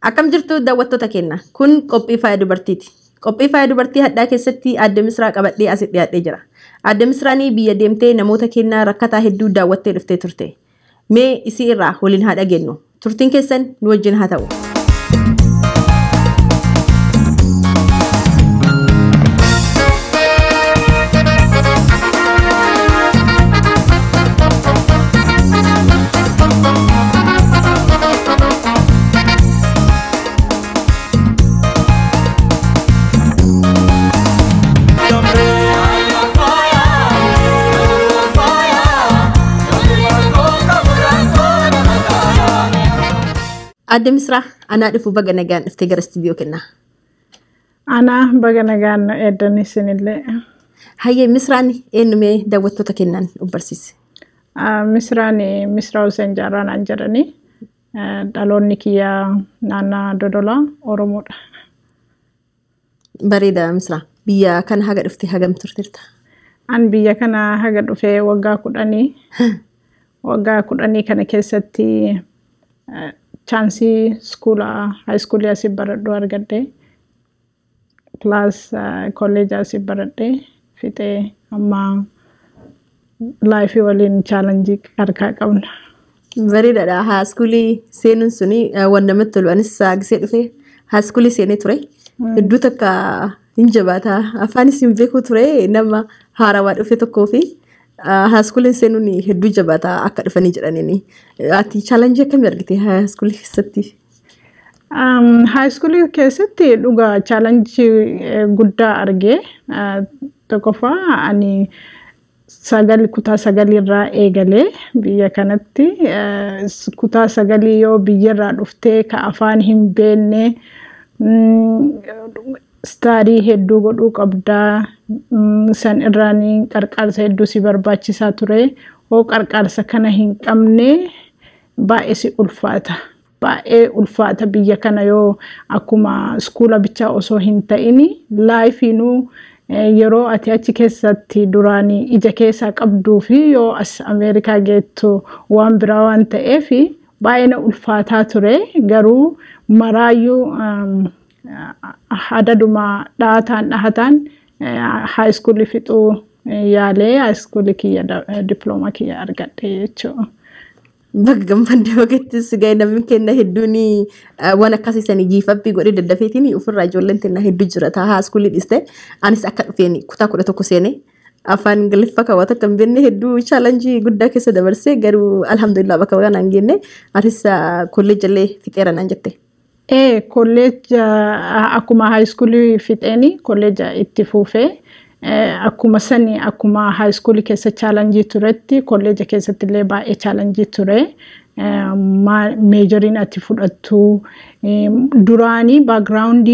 Akkam jirtu daawwattoota keenya kun qophii faaya dubartiiti. Qophii faaya dubartii hadhaa keessatti Aadde Misraa qabadhee asitti dhiyaatee jira. Aadde Misraanii biyya deemtee namoota keenya rakkataa hedduu daawwattee dhuftee turte. Mee isii irraa waliin haa dhageenyu. Turtiin keessan nu wajjin haa ta'u. Aadde Misraa ana dhufu baga nagaan dhuftee gara studio kenna. Ana baga nagaan eeddanis inillee. Hayyee Misraani eenyumee daawwattoota keenyaan barsiise? Misraani Misraa Hussein Jaarraan jedhani. Dhaloonni kiyyaa naannoo Dodolaa Oromoodha. Bareeda Misraa. Biyya kana haga dhuftee hagam turteerta? An biyya kana haga dhufee waggaa 10. Waggaa 10 kana keessatti chansii high school asii baradhuu argadhe plus college asii baradhe fixee amma life waliin challenge harkaa qabna. Bareedaadha. High school seenuun suni waan namatti tolu. Anis gisee dhufee high school seenee ture. Hedduu takka hin jabaata. Afaanis hin beeku ture nama haarawaa dhufe tokkoo fi high school seenuun hedduu jabaata akka dhufanii jedhaniini. Ati challenge akkamii argite high school keessatti? High school keessatti dhuga challenge guddaa arge. Tokkoffaa ani kutaa 9 irraa eegalee biyya kanatti kutaa 9 yoo biyyarraa dhuftee ka afaan hin beekne study hedduu godhuu qabdaa. San irraanii qarqaarsa hedduu si barbaachisaa ture. Hoo qarqaarsa kana hin qabne baay'ee si ulfaata. Baay'ee ulfaata biyya kana yoo akkuma iskoolaa bichaa osoo hin ta'ini laayifiinuu yeroo ati achi keessatti duraanii ija keessaa qabduu fi yoo as Ameerikaa geettu waan biraa waan ta'eef baay'ee ulfaataa ture. Garuu maraayyuu adaduma dhahataan high school fixuu yaalee high school kiyya diploma kiyya argadhe jechuudha. Bakka gammadee waqtis ga'e namni kenna hedduun waan akkasiisanii jiifabbii godhee daddafeetiin ofirraa ijoolleen tenna hedduu jira. High school dhiste anis akka dhufeen kutaa 11 seenee afaan Ingiliffa kaawwata kan beekne hedduu challenge guddaa keessa dabarsee garuu alhamdulillah bakka kanaan geenne atis college illee fixeera naan jette. College akkuma high school fixeeni college itti fufee akkuma sani akkuma high school keessa challenge turetti college keessatti illee baay'ee challenge ture. Majorin ati fudhattu duraanii background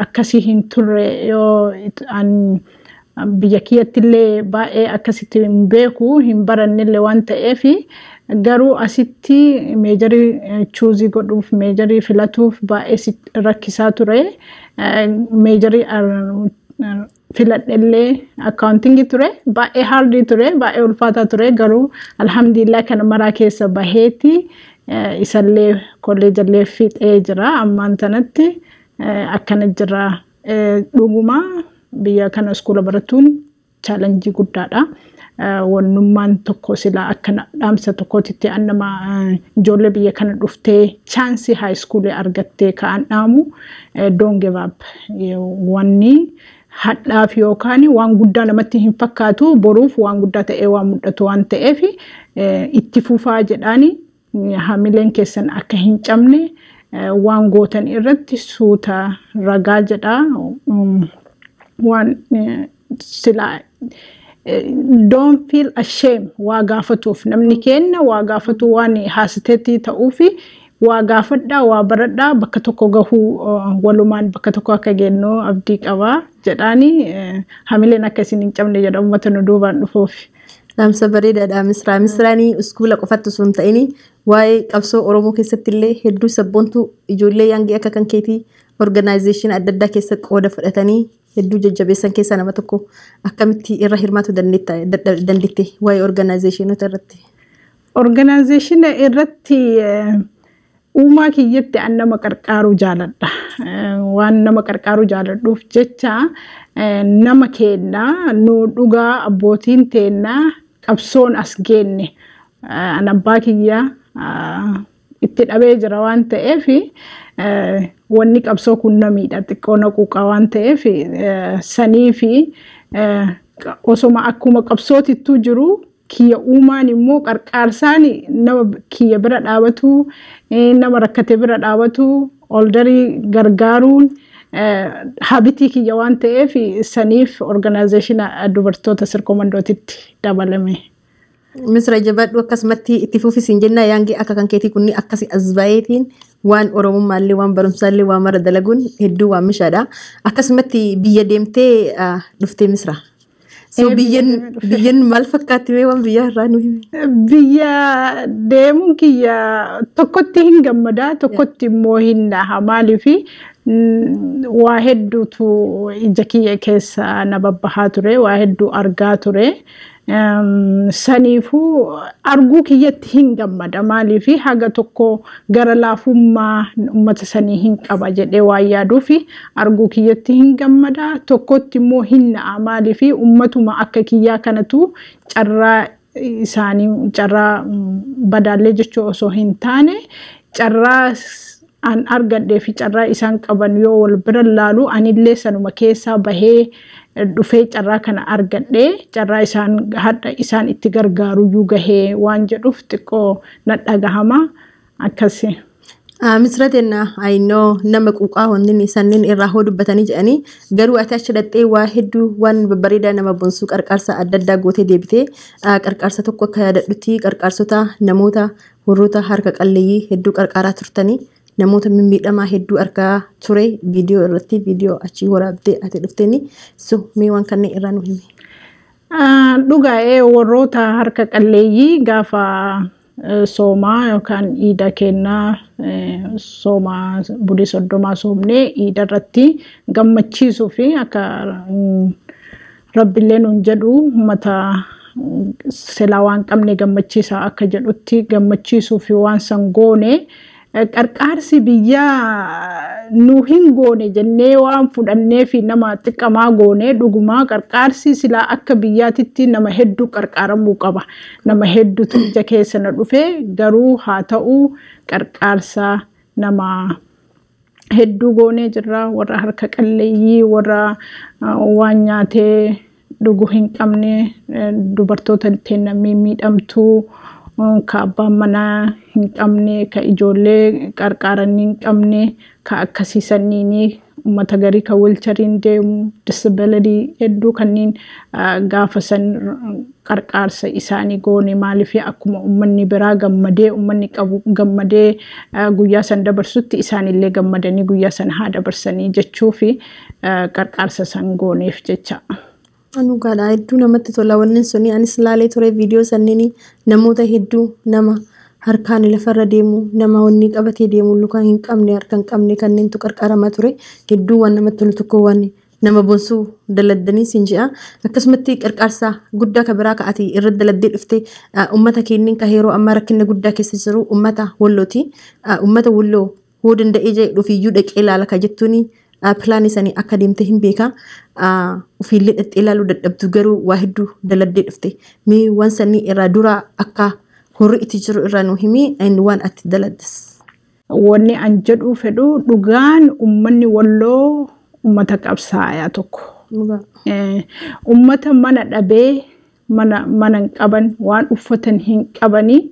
akkasii hin turre yoo biyya kiyyatti illee baay'ee akkasitti hin beeku hin barannillee waan ta'eef garuu asitti majorii choose godhuuf majorii filatuuf baay'ee rakkisaa ture. Majorii filadhellee accounting ture baay'ee hard ture baay'ee ulfaataa ture garuu alhamdulillah kana maraa keessa baheeti isallee college illee fixee jira. Ammaan tanatti akkana jira. Dhuguma biyya kana iskoola baratuun challenge guddaadha. Wannummaan tokko sila akkana dhaamsa tokkotti annama ijoollee biyya kana dhuftee chance high school argattee ka'an dhaamu don't give up. Wanni hadhaaf yookaan waan guddaa namatti hin fakkaatu boruuf waan guddaa ta'ee waan mul'atu waan ta'eef itti fufaa jedhaani hamileen keessan akka hin cabne waan gootan irratti suuta ragaa jedha. Waan sila don't feel ashamed waa gaafatuuf namni kenna waa gaafatu waan haasiteetti ta'uufi waa gaafadhaa waa baradhaa bakka tokko gahuu walumaan bakka tokko akka geennu abdii qabaa jedhaani hamileen akka isin hin cabne jedha uummata nu duubaan dhufuuf. Dhaamsa bareedaadha Misraa. Misraanii iskoola qofatti osoo hin ta'ini waa'ee qabsoo Oromoo keessatti illee hedduu sabboontuu ijoollee yaangii akka kan keetii organization adda addaa keessa qooda fudhatanii hedduu jajjabeessan keessaa nama tokko akkamitti irra hirmaatu dandeette waa'ee organizationota irratti? Organization irratti uumaa kiyyatti an nama qarqaaru jaaladha. Waan nama qarqaaru jaaladhuuf jecha nama keenna nu dhugaa abbootiin teenna qabsoon as geenne an abbaa kiyya itti dhabee jira waan ta'eef wanni qabsoo kun namiidha xiqqoo naquuqa waan ta'eef sanii fi osoma akkuma qabsootittuu jiru kiyya uumaan immoo qarqaarsaan nama kiyya bira dhaabatu nama rakkate bira dhaabatu oldarii gargaaruun habitii kiyya waan ta'eef saniif organizaashina dubartoota sirkomandootitti dabalame. Misra jabaadhu akkasumatti itti fuufisiin jennaa yaangee akka kan keetii kunni akkasi asbaayeetiin waan Oromummaallee waan barumsaallee waan mara dalaguun hedduu waan mishaadha. Akkasumatti biyya deemtee dhuftee Misra. So biyyan maal fakkaatti mee waan biyya irraa nu himi? Biyya deemuun kiyya tokkotti hin gammada tokkotti immoo hin dhaha maaliifi waa hedduutu ija kiyya keessa na babbahaa ture waa hedduu argaa ture. Saniifuu arguu kiyyatti hin gammada maaliifi haga tokko gara laafummaa uummata sanii hin qaba jedhee waan yaaduufi arguu kiyyatti hin gammada tokkotti immoo hin na'a maaliifi uummatuma akka kiyyaa kanatu carraa isaanii carraa badaallee jechuu osoo hin taane carraa an argadhee fi carraa isaan qaban yoo wal bira laalu anillee sanuma keessaa bahee dhufee carraa kana argadhee carraa isaan itti gargaaru iyyuu gahee waan jedhuuf xiqqoo na dhagahama akkasi. Misratenna ayinoo nama quuqaa wanni sanniin irraa hoo dubbatanii jedhanii garuu ati achi dhattee waa hedduu waan babbareedaa nama bonsuu qarqaarsa adda addaa gootee deebitee qarqaarsa tokko akka yaadadhutti qarqaarsota namoota warroota harka qalleeyyii hedduu qarqaaraa turtanii namoota mimmiidhamaa hedduu argaa ture viidiyoo irratti viidiyoo achi waraabdee ati dhufteni so mee waan kanneen irraa nu himi. Dhugaa'ee warroota harka qalleeyyii gaafa soomaa yookaan iida kennaa soomaa budii soddomaa soomnee iida irratti gammachiisuu fi akka rabbiillee nuun jedhu uummata silaa waan qabne gammachiisaa akka jedhutti gammachiisuu fi waan san goone qarqaarsi biyyaa nu hin goone jennee waan fudhannee fi nama xiqqamaa goone dhugumaa qarqaarsi silaa akka biyyaatitti nama hedduu qarqaaramuu qaba. Nama hedduutu ija keessa na dhufe garuu haa ta'u qarqaarsa nama hedduu goonee jirra warra harka qalleeyyii warra waan nyaatee dhuguu hin qabne dubartoota teenya miidhamtuu ka abbaan manaa hin qabne ka ijoollee qarqaaran hin qabne ka akkasiisaniini uummata garii ka wilchariin deemu disability hedduu kanneen gaafa san qarqaarsa isaanii goone maaliif akkuma uummanni biraa gammadee uummanni qabu gammadee guyyaa san dabarsutti isaanillee gammadanii guyyaa san haa dabarsanii jechuu fi qarqaarsa san gooneef jecha. Anu gada hedduu namatti tola wanni suni anis laalee ture viidiyoo sanniini namoota hedduu nama harkaan lafarra deemu nama wanni qabatee deemu lukaan hin qabne harkaan qabne kanneentu qarqaramaa ture hedduu waan namatti tolu tokko waan nama bonsuu daladdanii sinji'a akkasumatti qarqaarsa guddaa ka biraa ka'ati irra daladdee dhufte ummata keennin ka yeroo amma rakkina guddaa keessa jiru ummata Wallooti ummata Walloo hoo danda'ee jedhu dhufiyyuu dhaqee ilaala ka jettuuni Plan isanii akka deemte hin beeka ufiillee dhattee ilaaluu dadhabdu garuu waa hedduu daladdee dhufte mee waan sanii irraa dura akka horri itti jiru irraa nu himi waan ati daladdes. Wanni an jedhu fedhu dhugaan uummanni Walloo uummata qabsaayaa tokko. Uummata mana dhabee mana hin qaban waan uffatan hin qabanii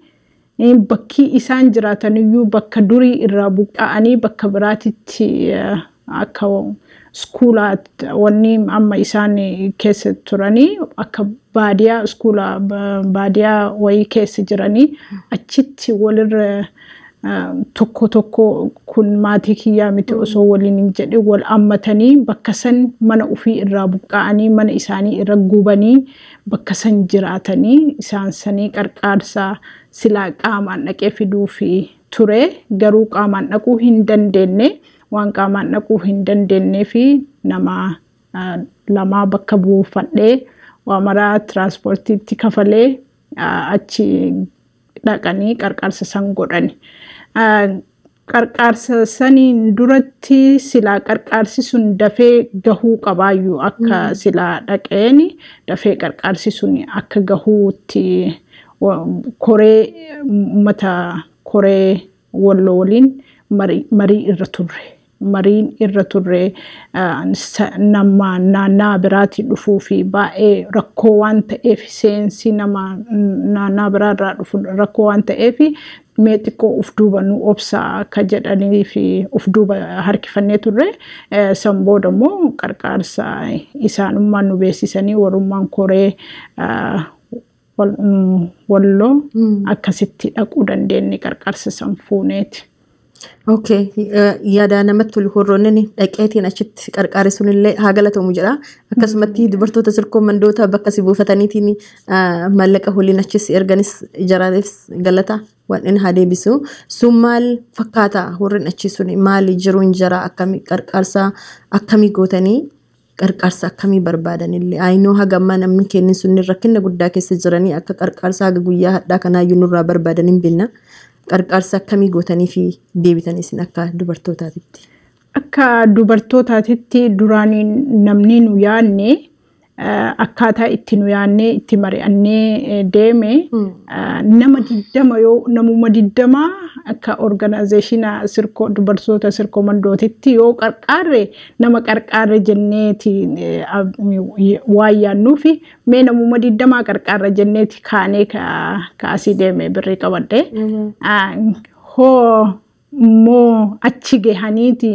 bakki isaan jiraataniyyuu bakka durii irraa buqqa'anii bakka biraatitti akka skuulaa wanni amma isaan keessa turanii akka baadiyaa skuulaa baadiyaa wayii keessa jiranii achitti walirra tokko kun maatii kiyyaa miti osoo waliin hin jedhe wal ammatanii bakka san mana ofii irraa buqqa'anii mana isaanii irra gubanii bakka san jiraatanii isaan sanii qarqaarsa silaa qaamaan dhaqee fiduu fi ture garuu qaamaan dhaquu hin dandeenye. Waan qaamaan dhaquu hin dandeenyee fi nama lamaa bakka buufadhee waa maraa tiraanspoortiitti kafalee achi dhaqanii qarqaarsa san godhani. qarqaarsa saniin duratti silaa qarqaarsi sun dafee gahuu qabaayyuu akka silaa dhaqeeni dafee qarqaarsi sun akka gahuutti koree uummata koree Walloo waliin marii irra turre. Mariin irra turre nama naannaa biraatii dhufuu fi baay'ee rakkoo waan ta'eef seensi nama naannaa biraarraa dhufu rakkoo waan ta'eef mee xiqqoo uf duuba nu obsaa akka jedhanii fi uf duuba harkifannee turre san booda immoo qarqaarsa isaanummaan nu beeksisanii warrummaan koree Walloo akkasitti dhaquu dandeenye qarqaarsa san fuuneeti. Okay, yaada namatti tolu horroonni dhaqeetiin achitti qarqaarri sunillee haa galatamu jedha. Akkasumatti dubartoota sirkoo mandoota bakka si buufataniitiin maallaqa waliin achis erganis ijaraatiif galata waan inni haa deebisu. Sun maal fakkaata warreen achi sun maali jiruun jara akkamii qarqaarsa akkamii gootanii qarqaarsa akkamii barbaadanillee aynoo hagammaa namni kennin sunni rakkina guddaa keessa jiranii akka qarqaarsa haga guyyaa hadhaa kanaayyuu nurraa barbaadan hin binna. Qarqaarsa akkamii gootanii fi deebitanii isin akka dubartootaatitti? Akka dubartootaatitti duraanii namni nu yaadne akkaataa itti nu yaadne itti mari'annee deeme nama 20 yoo namuma 20 akka organizaationa sirkoo dubartoota sirkoo mandootitti yoo qarqaarre nama qarqaarre jenneeti waan yaannuufi mee namuma 20 qarqaarre jenneeti kaanee kaasii deeme birrii qabadhe hoo moo achi gahaniiti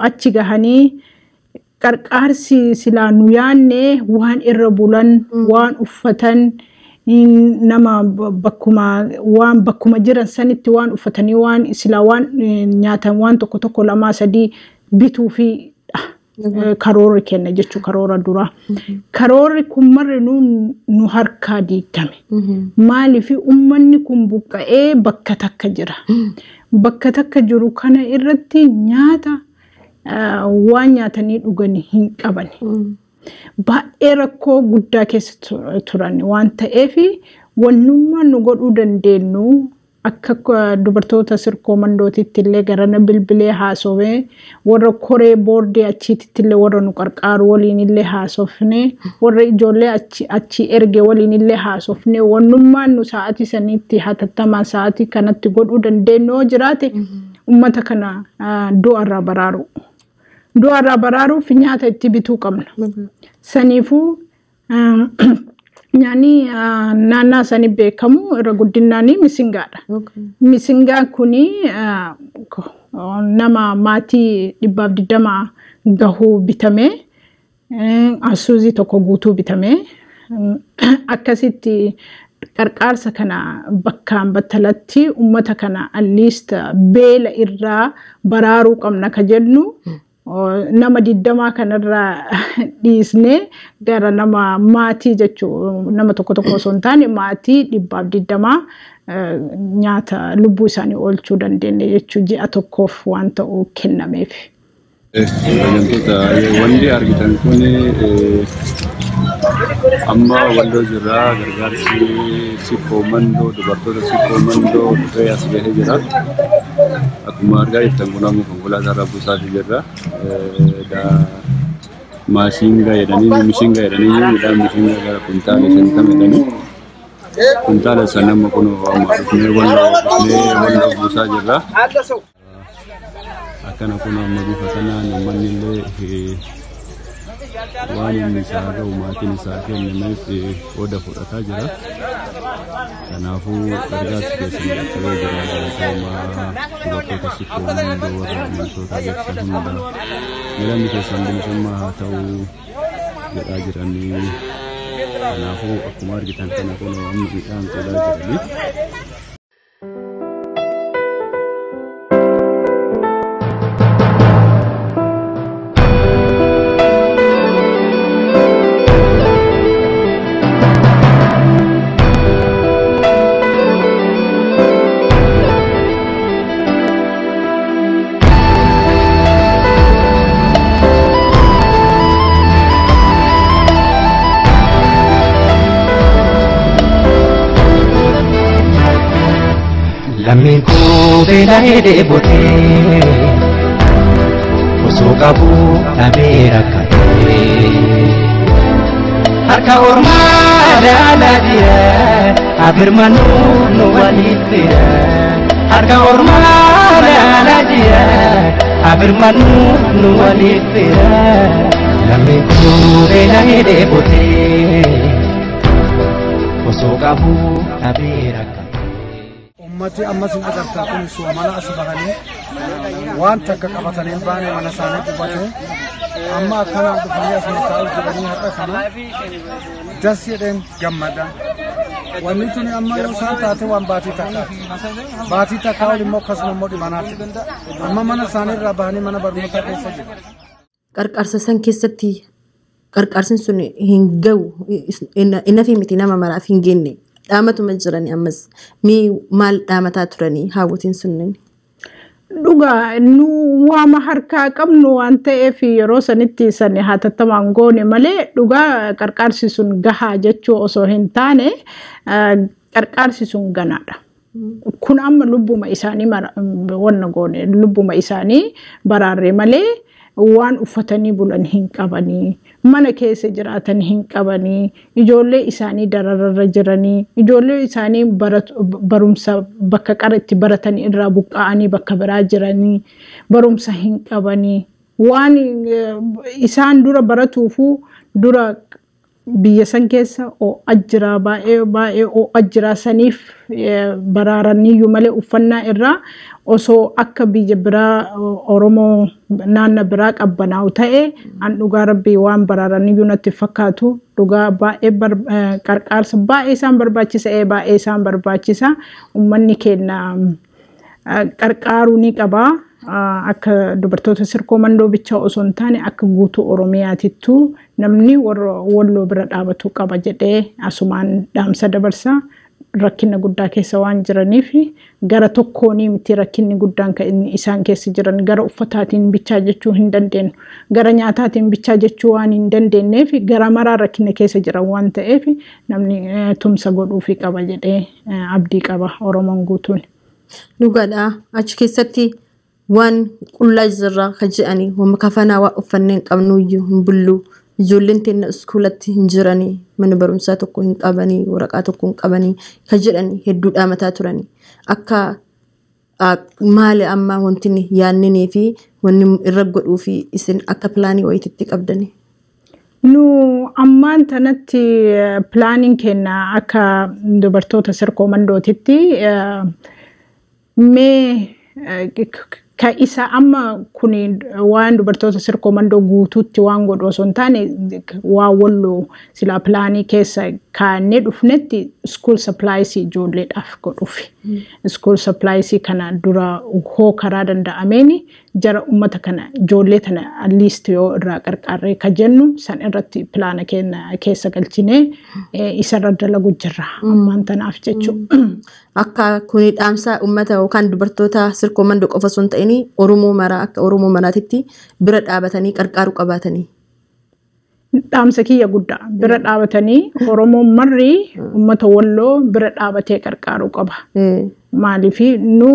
achi gahanii qarqaarsi silaa nu yaanne waan irra bulan waan uffatan nama bakkuma jiran sanitti waan uffatanii waan silaa waan nyaatan waan tokko lamaa sadii bituu fi karoorri kenna jechuu karoora dura. Karoorri kun marri nu harkaa diigame. Maaliif uummanni kun buqqa'ee bakka takka jira. Bakka takka jiru kana irratti nyaata waan nyaatanii dhuganii hin qaban. Baay'ee rakkoo guddaa keessa turan waan ta'eef wannummaan nu godhuu dandeenyu akka dubartoota sirkoo mandootitti illee garana bilbilee haasofee warra koree boordee achiitti illee warra nu qarqaaru waliin illee haasofne warra ijoollee achi erge waliin illee haasofne wannummaan nu sa'aatii saniitti hatattamaa sa'aatii kanatti godhuu dandeenyu jiraate uummata kana du'arraa baraaru. Du'arraa baraaruuf nyaata itti bituu qabna. Saniifuu nyaanni naannaa sanii beekamu irra guddinaanii misingaadha. Misingaan kuni nama maatii 120 gahuu bitame asuuzii tokko guutuu bitame akkasitti qarqaarsa kana bakkaan battalatti uummata kana at-least beela irraa baraaruu qabna ka jennu nama 20 kanarraa dhiisne gara nama maatii jechuu nama tokko osoo hin taane maatii 120 nyaata lubbuu isaanii oolchuu dandeenye jechuu ji'a tokkoof waan ta'u kennameef. Wanti argitan kun amma Walloo jirraa gargaarsi sirkoo mandoo dubartoota sirkoo mandoo dhufee as gahee jira. Akkuma argaa jirtan kun amma konkolaataa irra buusaatii jirra. Maashingaa jedhanii mishingaa jedhanii midhaan mishingaa gara kuntaala 50 jedhanii kuntaala sana amma kun amma dhufnee Walloo buusaa jirra. Akkana kun amma bifa sanaan uummanni illee waan inni isaa ga'u maatiin isaa kennameef oda fudhataa jira. Kanaafuu gargaarsi keessatti dhaqqabee jira galatoomaa dubartoota sirkoo mandoo warra amantoota beeksisan hunda miidhamni keessan bilisummaa haa ta'u jedhaa jiranii. Kanaafuu akkuma argitan kana kun amma midhaan qodaa jiranii. lammiin koo beela hidhee botee osoo qabuu dhabee rakkatee harka ormaa laalaa jira abirmanuu nu waliif fira harka ormaa laalaa jira abirmanuu nu waliif fira lammiin koo beela hidhee botee osoo qabuu dhabee rakkatee. ummati amma sin agartaa kun soomana as bahanii waan takka qabatanii baane mana isaanii qubate amma akkanaan dhufanii as taa'u jedhanii har'a kana das jedheen gammada wanni tuni amma yoo isaan taate waan baatii takkaa ol immoo akkasuma immoo dhimanaatti amma mana isaanii irraa bahanii mana barnootaa keessa jiru. Qarqarsa san keessatti qarqarsin sun hin gahu inni fi miti nama maraaf hin geenye. Dhaamatuma jiranii ammas maal dhaamataa turanii hawwatiin sunniin. Dhugaa nu waama harkaa qabnu waan ta'eef yeroo sanitti sani hatattamaan goone malee dhugaa qarqarsi sun gahaa jechuu osoo hin taane qarqarsi sun ganaadha. Kun amma lubbuma isaanii wanna goone lubbuma isaanii baraarre malee waan uffatanii bulan hin qabanii mana keessa jiraatan hin qabanii ijoollee isaanii dararra jiranii ijoollee isaanii barumsa bakka qaratti baratanii irraa buqqa'anii bakka biraa jiranii barumsa hin qabanii waan isaan dura baratuufu dura biyya san keessa ajjira baay'ee ajjira saniif baraaraniyyuu malee uffannaa irraa osoo akka biyya biraa Oromoo naanna biraa qabbanaa'u ta'e an dhugaa rabbii waan baraaraniyyuu natti fakkaatu dhugaa baay'ee qarqaarsa baay'ee isaan barbaachisa ummanni keenya qarqaaruu ni qaba. Akka dubartoota sirkoo mandoo bicha osoo hin taane akka guutuu Oromiyaatittuu namni walloo bira dhaabatu qaba jedhee asumaan dhaamsa dabarsa. Rakkina guddaa keessa waan jiraniif gara tokkoonii miti rakkinni guddaan kan isaan keessa jiran gara uffataatiin bichaa jechuu hin dandeenyu gara nyaataatiin bichaa jechuu waan hin dandeenyeef gara maraa rakkina keessa jiran waan ta'eef namni tumsa godhuufi qaba jedhee abdii qaba Oromoon guutuun. Dhugaadha achi keessatti waan qullaa jirra kan jedhanii waan kafanaa waan uffannee hin qabnuyyuu hin bullu. Ijoolleen teenya iskuulatti hin jiranii mana barumsaa tokko hin qabanii waraqaa tokko hin qabanii kan jedhanii hedduu dhaamataa turanii akka maali amma wanti yaadnee fi wanni irra godhuu fi isin akka pilaanii wayititti qabdanii. Nu ammaan tanatti pilaaniin keenya akka dubartoota sirkoo mandootitti mee ka isa amma kuni waan dubartoota sirkoo mandoo guutuutti waan godhu osoo hin taane waan walloo silaa pilaanii keessa kaannee dhufnetti school supplies ijoolleedhaaf godhuufi. School supplies kana dura hoo karaa danda'ameen jara ummata kana ijoollee tana at least yoo irraa qarqarree ka jennu san irratti pilaana keessa galchinee isarra dalagu jirra ammaan tanaaf jechuudha. Akka kuni dhaamsa ummata yookaan dubartoota sirkoo mandoo qofa osoo hin ta'in Oromoo maraa akka Oromoo maraatitti bira dhaabatanii qarqaaruu qabaatanii. Dhaamsa kiyya guddaa bira dhaabatanii Oromoon marri ummata walloo bira dhaabatee qarqaaruu qaba. Maaliif nu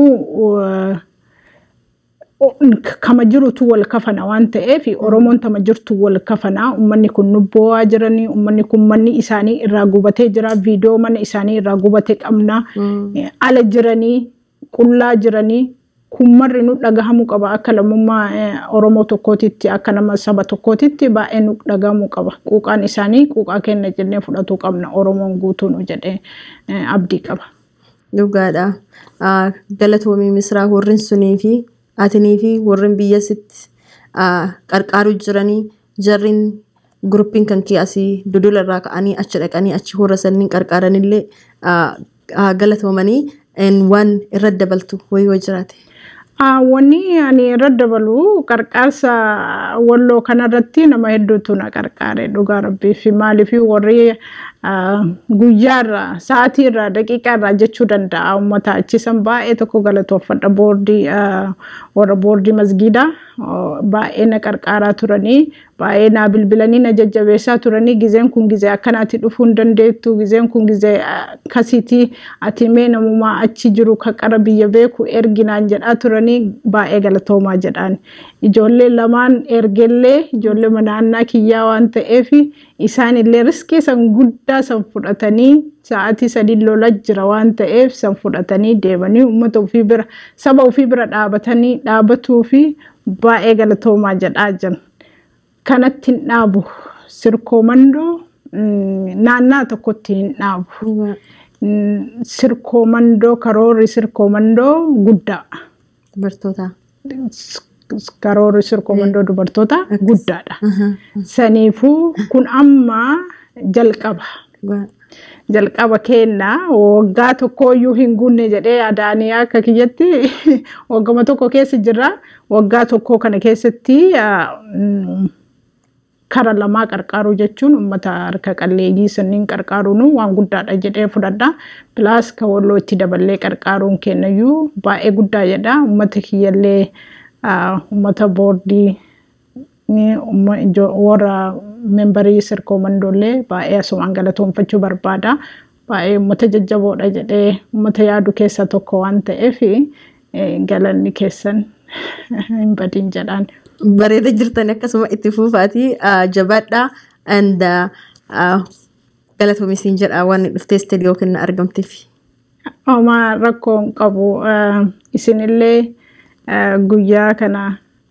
kama jirutu wal kafana waan ta'eef Oromoon tama jirtu wal kafana ummanni kun nubboo'aa jiranii ummanni kun manni isaanii irraa gubatee jira viidiyoo mana isaanii irraa gubatee qabna ala jiranii qullaa jiranii kun marri nu dhagahamuu qaba akka lammummaa Oromoo tokkootitti akka nama saba tokkootitti baay'ee nu dhagahamuu qaba quuqaan isaanii quuqaa keenya jennee fudhatuu qabna Oromoon guutuu nu jedhee abdii qaba. Dhugaadha. Galatoomii misraa warreen sunii fi atinii fi warreen biyya sitti qarqaaruu jiranii jarriin guruppiin kan kiyaasii dudula irraa ka'anii achi dhaqanii achi horra sanniin qarqaaranillee galatoomanii waan irra dabaltu wayii jiraate. Wanni ani irra dabalu qarqaarsa walloo kanarratti nama hedduutu na qarqaare dhugaa rabbii fi maaliif warri guyyaarra sa'aatiirra daqiiqaarra jechuu danda'a uummata achisan baay'ee tokko galatoofadha boordii warra boordii masgiidaa baay'ee na qarqaaraa turanii baay'ee naa bilbilanii na jajjabeessaa turanii gizeen kun gizee akkanaatti dhufuu hin dandeettu gizeen kun gizee akkasiiti ati mee namummaa achi jiru ka qara biyya beeku erginaan jedhaa turanii baay'ee galatoomaa jedhaan ijoollee lamaan ergellee ijoollee manaannaa kiyyaa waan ta'eef isaan illee riskii san guddaa san fudhatanii sa'aatii 3 lola jira waan ta'eef san fudhatanii deemanii uummata ofii bira saba ofii bira dhaabatanii dhaabatuu fi baay'ee galatoomaa jedhaa jiran. Kanatti hin dhaabu sirkoomandoo naannaa tokkotti hin dhaabu. Sirkoomandoo karoorri sirkoomandoo guddaa. Dubartoota. Karoorri sirkoomandoo dubartoota guddaadha. Saniifuu kun amma jalqaba. Jalqaba kenna waggaa tokkooyyuu hin guunne jedhee adaanii akka kiyyatti waggama tokko keessa jira waggaa tokko kana keessatti kara lamaa qarqaaruu jechuun uummata harka qalleeyyii sanniin qarqaaruun waan guddaadha jedhee fudhadha. Pilaas ka walloo itti daballee qarqaaruun kennayyuu baay'ee guddaa jedha. Uummata kiyyallee uummata boordii warra membarii sirkoomandollee baay'ee asumaan galatoonfachuu barbaada. Baay'ee uummata jajjaboodha jedhee uummata yaadu keessa tokko waan ta'eef galanni keessan hin badin jedhaan. Bareeda jirtan akkasuma itti fuufaati jabaadha and galatoomisin jedha waan dhuftee istiidiyoo kenna argamteef. Oma rakkoon qabu isinillee guyyaa kana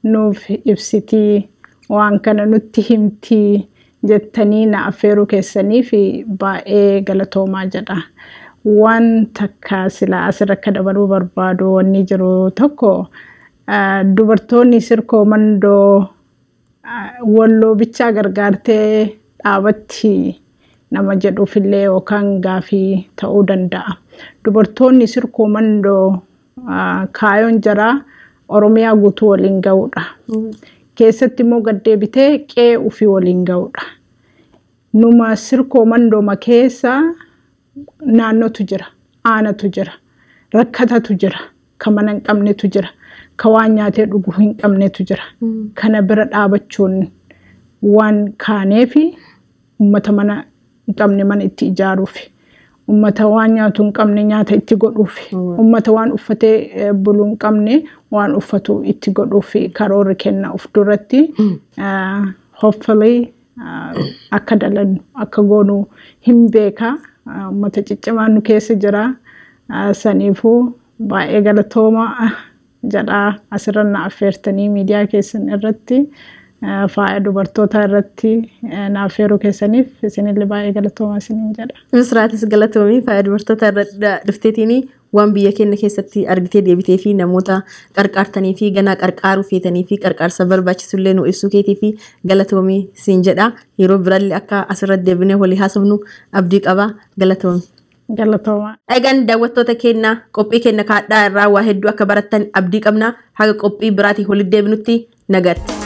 nuuf ibsitii waan kana nutti himtii jettanii na affeeruu keessanii fi baay'ee galatoomaa jedha. Waan takka sila asirratti dabaluu barbaadu wanni jiru tokko dubartoonni sirkoomandoo walloo bichaa gargaartee dhaabatti nama jedhuufillee yookaan gaafii ta'uu danda'a. Dubartoonni sirkoomandoo kaayoon jaraa Oromiyaa guutuu waliin ga'uudha. Keessatti immoo gaddeebitee qe'ee ofii waliin ga'uudha. Numa sirkoomandooma keessa naannotu jira, aanatu jira, rakkatatu jira, ka mana hin qabnetu jira, ka waan nyaatee dhuguu hin qabnetu jira. Kana bira dhaabachuun waan kaaneefi uummata mana hin qabne mana itti ijaaruufi. Uummata waan nyaatu hin qabne nyaata itti godhuufi. Uummata waan uffatee buluu hin qabne waan uffatu itti godhuufi karoorri kenna of duratti. Hopefully akka dalannu akka goonu hin beeka. Uummata ciccimaan nu keessa jira. Saniifuu baay'ee galatooma jedhaa asirratti na affeertanii miidiyaa keessan irratti faaya dubartoota irratti na affeeruu keessaniif isinillee baay'ee galatooma isiniin jedha. Misraatis galatoomii faaya dubartoota irratti dhufteetini waan biyya keenya keessatti argitee deebitee fi namoota qarqaartanii fi ganaa qarqaaruu feetanii fi qarqaarsa barbaachisullee nu ibsuu keetii fi galatoomii siin jedha. Yeroo birallee akka asirratti deebinee walii haasofnu abdii qaba galatoomii. Galatooma. Egaan daawwattoota keenya qophii keenya kaadhaa irraa waa hedduu akka barattan abdii qabna. Haga qophii biraatii walitti deebinutti nagaatti.